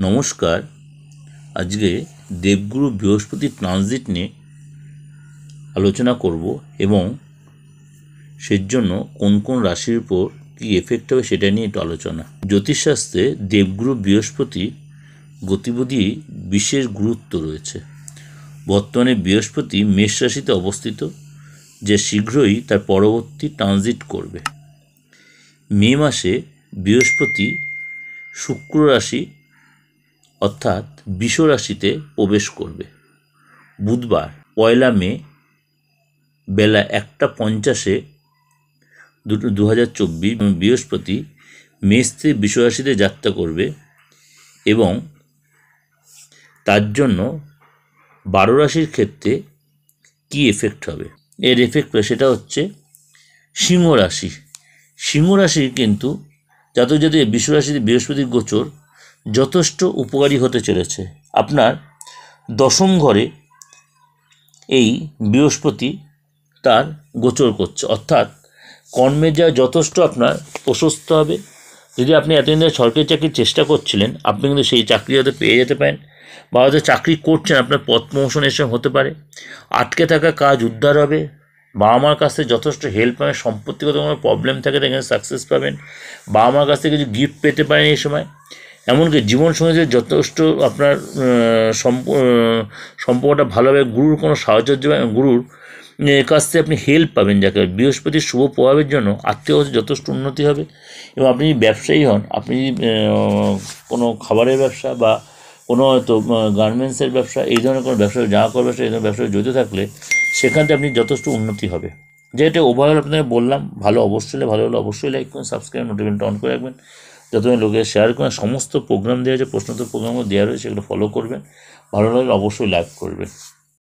নমস্কার। আজকে দেবগুরু বৃহস্পতি ট্রানজিট নিয়ে আলোচনা করব এবং সের জন্য কোন কোন রাশির উপর কী এফেক্ট হবে সেটা নিয়ে একটু আলোচনা। জ্যোতিষশাস্ত্রে দেবগুরু বৃহস্পতি গতিবিধি বিশেষ গুরুত্ব রয়েছে। বর্তমানে বৃহস্পতি মেষ রাশিতে অবস্থিত, যে শীঘ্রই তার পরবর্তী ট্রানজিট করবে। মে মাসে বৃহস্পতি শুক্র রাশি অর্থাৎ বৃষ রাশিতে প্রবেশ করবে। বুধবার 1 মে বেলা 1:50 2024 বৃহস্পতি মেষ থেকে বৃষ রাশিতে যাত্রা করবে এবং তার জন্য 12 রাশির ক্ষেত্রে কী এফেক্ট হবে, এর এফেক্ট সেটা হচ্ছে সিংহ রাশি। সিংহ রাশির কিন্তু জাতক বৃষ রাশিতে বৃহস্পতির গোচর যথেষ্ট উপকারী হতে চলেছে। আপনার দশম ঘরে এই বৃহস্পতি তার গোচর করছে, অর্থাৎ কর্মের যা যথেষ্ট আপনার প্রশস্ত হবে। যদি আপনি এতদিন ধরে সরকারি চাকরির চেষ্টা করছিলেন, আপনি কিন্তু সেই চাকরি হয়তো পেয়ে যেতে পারেন, বা হয়তো চাকরি করছেন, আপনার পদ প্রমোশন এসব হতে পারে। আটকে থাকা কাজ উদ্ধার হবে, বাবা মার কাছ থেকে যথেষ্ট হেল্প পাবেন। সম্পত্তিগত কোনো প্রবলেম থাকে এখানে সাকসেস পাবেন। বাবা মার কাছ থেকে কিছু গিফট পেতে পারেন এই সময়। এমনকি জীবনসঙ্গীদের যথেষ্ট আপনার সম্পর্কটা ভালো হবে। গুরুর কোনো সাহায্য, গুরুর কাছ থেকে আপনি হেল্প পাবেন। যাকে বৃহস্পতির শুভ প্রভাবের জন্য আর্থিক অবস্থা যথেষ্ট উন্নতি হবে। এবং আপনি যদি ব্যবসায়ী হন, আপনি কোনো খাবারের ব্যবসা বা কোনো হয়তো গার্মেন্টসের ব্যবসা, এই ধরনের কোনো ব্যবসা, জামা কাপড় ব্যবসা, এই ধরনের ব্যবসায় জড়িত থাকলে সেখান থেকে আপনি যথেষ্ট উন্নতি হবে। যেটা ওভারঅল আপনাকে বললাম, ভালো হলে অবশ্যই লাইক করুন, সাবস্ক্রাইব, নোটিফিকেশন অন করে রাখবেন, যত লোকের শেয়ার করেন। সমস্ত প্রোগ্রাম দেওয়া আছে, প্রশ্নোত্তর প্রোগ্রামও দেওয়া রয়েছে, সেগুলো ফলো করবেন। ভালো লাগলে অবশ্যই লাইক করবেন।